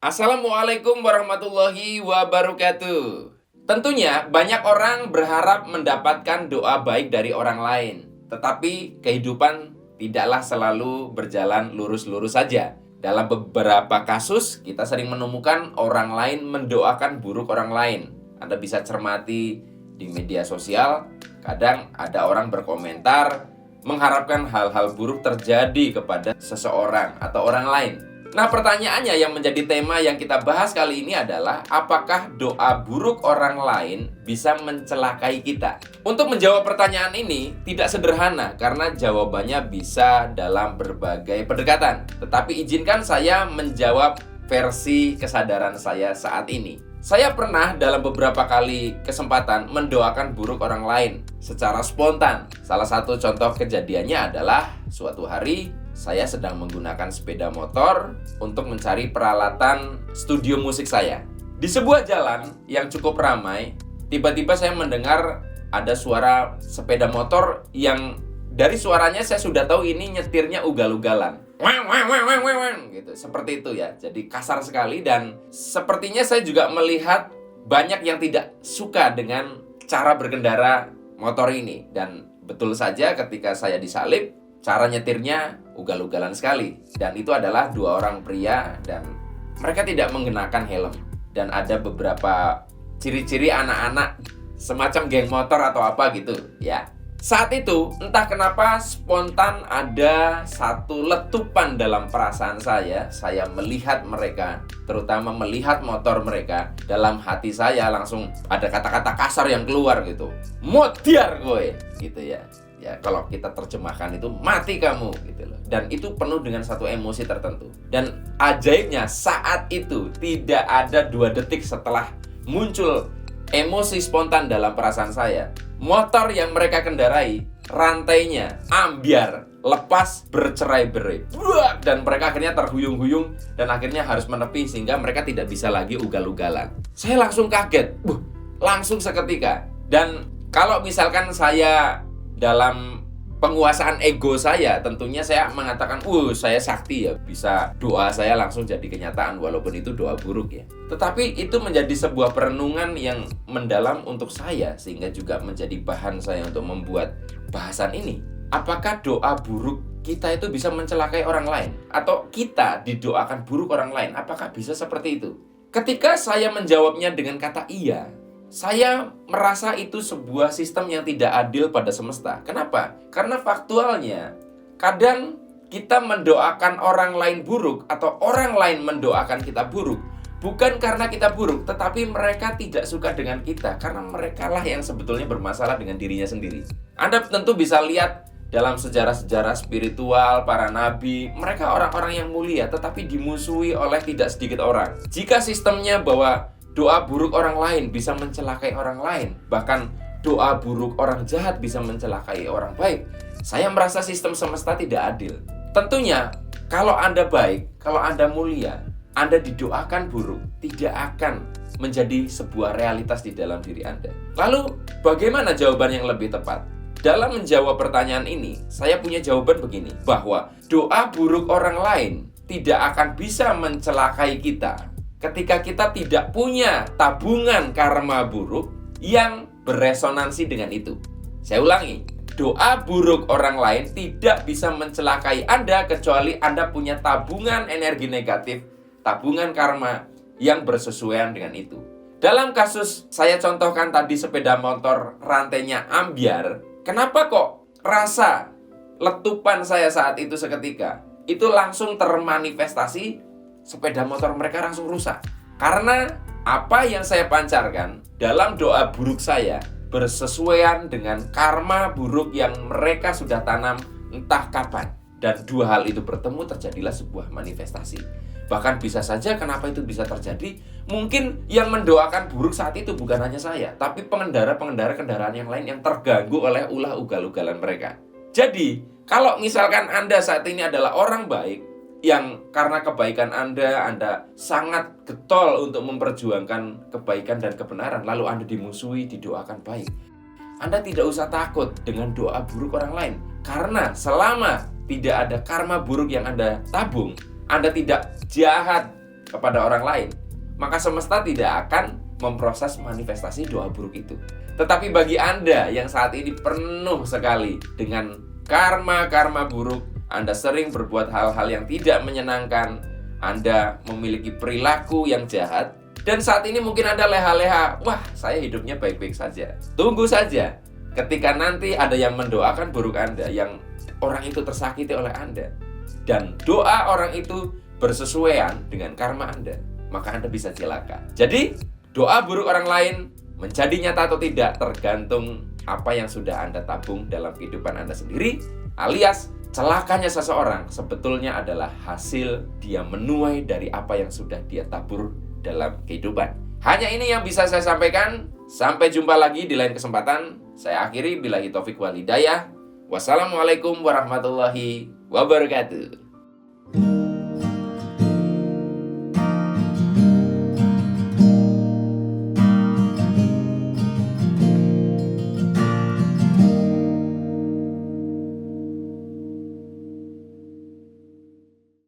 Assalamualaikum warahmatullahi wabarakatuh. Tentunya banyak orang berharap mendapatkan doa baik dari orang lain. Tetapi kehidupan tidaklah selalu berjalan lurus-lurus saja. Dalam beberapa kasus, kita sering menemukan orang lain mendoakan buruk orang lain. Anda bisa cermati di media sosial, kadang ada orang berkomentar mengharapkan hal-hal buruk terjadi kepada seseorang atau orang lain. Nah, pertanyaannya yang menjadi tema yang kita bahas kali ini adalah apakah doa buruk orang lain bisa mencelakai kita? Untuk menjawab pertanyaan ini tidak sederhana karena jawabannya bisa dalam berbagai pendekatan. Tetapi izinkan saya menjawab versi kesadaran saya saat ini. Saya pernah dalam beberapa kali kesempatan mendoakan buruk orang lain secara spontan. Salah satu contoh kejadiannya adalah suatu hari saya sedang menggunakan sepeda motor untuk mencari peralatan studio musik saya. Di sebuah jalan yang cukup ramai, tiba-tiba saya mendengar ada suara sepeda motor yang dari suaranya saya sudah tahu ini nyetirnya ugal-ugalan. Gitu, seperti itu ya. Jadi kasar sekali dan sepertinya saya juga melihat banyak yang tidak suka dengan cara berkendara motor ini. Dan betul saja ketika saya disalib, cara nyetirnya ugal-ugalan sekali. Dan itu adalah dua orang pria dan mereka tidak mengenakan helm. Dan ada beberapa ciri-ciri anak-anak semacam geng motor atau apa gitu ya. Saat itu entah kenapa spontan ada satu letupan dalam perasaan saya melihat mereka, terutama melihat motor mereka. Dalam hati saya langsung ada kata-kata kasar yang keluar gitu. Modiar gue gitu ya. Ya, kalau kita terjemahkan itu mati kamu gitu loh. Dan itu penuh dengan satu emosi tertentu. Dan ajaibnya saat itu tidak ada 2 detik setelah muncul emosi spontan dalam perasaan saya, motor yang mereka kendarai rantainya ambyar, lepas, bercerai-berai. Dan mereka akhirnya terhuyung-huyung dan akhirnya harus menepi sehingga mereka tidak bisa lagi ugal-ugalan. Saya langsung kaget, langsung seketika. Dan kalau misalkan saya dalam penguasaan ego saya, tentunya saya mengatakan, saya sakti ya, bisa doa saya langsung jadi kenyataan walaupun itu doa buruk ya. Tetapi itu menjadi sebuah perenungan yang mendalam untuk saya sehingga juga menjadi bahan saya untuk membuat bahasan ini. Apakah doa buruk kita itu bisa mencelakai orang lain? Atau kita didoakan buruk orang lain? Apakah bisa seperti itu? Ketika saya menjawabnya dengan kata iya, saya merasa itu sebuah sistem yang tidak adil pada semesta. Kenapa? Karena faktualnya, kadang kita mendoakan orang lain buruk atau orang lain mendoakan kita buruk bukan karena kita buruk, tetapi mereka tidak suka dengan kita karena merekalah yang sebetulnya bermasalah dengan dirinya sendiri. Anda tentu bisa lihat dalam sejarah-sejarah spiritual para nabi, mereka orang-orang yang mulia tetapi dimusuhi oleh tidak sedikit orang. Jika sistemnya bahwa doa buruk orang lain bisa mencelakai orang lain, bahkan doa buruk orang jahat bisa mencelakai orang baik, saya merasa sistem semesta tidak adil. Tentunya, kalau Anda baik, kalau Anda mulia, Anda didoakan buruk, tidak akan menjadi sebuah realitas di dalam diri Anda. Lalu, bagaimana jawaban yang lebih tepat? Dalam menjawab pertanyaan ini, saya punya jawaban begini, bahwa doa buruk orang lain tidak akan bisa mencelakai kita ketika kita tidak punya tabungan karma buruk yang beresonansi dengan itu. Saya ulangi, doa buruk orang lain tidak bisa mencelakai Anda kecuali Anda punya tabungan energi negatif, tabungan karma yang bersesuaian dengan itu. Dalam kasus saya contohkan tadi sepeda motor rantainya ambyar, kenapa kok rasa letupan saya saat itu seketika itu langsung termanifestasi? Sepeda motor mereka langsung rusak. Karena apa yang saya pancarkan dalam doa buruk saya bersesuaian dengan karma buruk yang mereka sudah tanam entah kapan. Dan 2 hal itu bertemu, terjadilah sebuah manifestasi. Bahkan bisa saja kenapa itu bisa terjadi, mungkin yang mendoakan buruk saat itu bukan hanya saya, tapi pengendara-pengendara kendaraan yang lain yang terganggu oleh ulah ugal-ugalan mereka. Jadi, kalau misalkan Anda saat ini adalah orang baik, yang karena kebaikan Anda sangat getol untuk memperjuangkan kebaikan dan kebenaran, lalu Anda dimusuhi, didoakan baik, Anda tidak usah takut dengan doa buruk orang lain. Karena selama tidak ada karma buruk yang Anda tabung, Anda tidak jahat kepada orang lain, maka semesta tidak akan memproses manifestasi doa buruk itu. Tetapi bagi Anda yang saat ini penuh sekali dengan karma-karma buruk, Anda sering berbuat hal-hal yang tidak menyenangkan, Anda memiliki perilaku yang jahat, dan saat ini mungkin Anda leha-leha, wah saya hidupnya baik-baik saja. Tunggu saja, ketika nanti ada yang mendoakan buruk Anda, yang orang itu tersakiti oleh Anda, dan doa orang itu bersesuaian dengan karma Anda, maka Anda bisa celaka. Jadi, doa buruk orang lain menjadi nyata atau tidak tergantung apa yang sudah Anda tabung dalam kehidupan Anda sendiri, alias celakanya seseorang sebetulnya adalah hasil dia menuai dari apa yang sudah dia tabur dalam kehidupan. Hanya ini yang bisa saya sampaikan. Sampai jumpa lagi di lain kesempatan. Saya akhiri billahi taufik wal hidayah. Wassalamualaikum warahmatullahi wabarakatuh.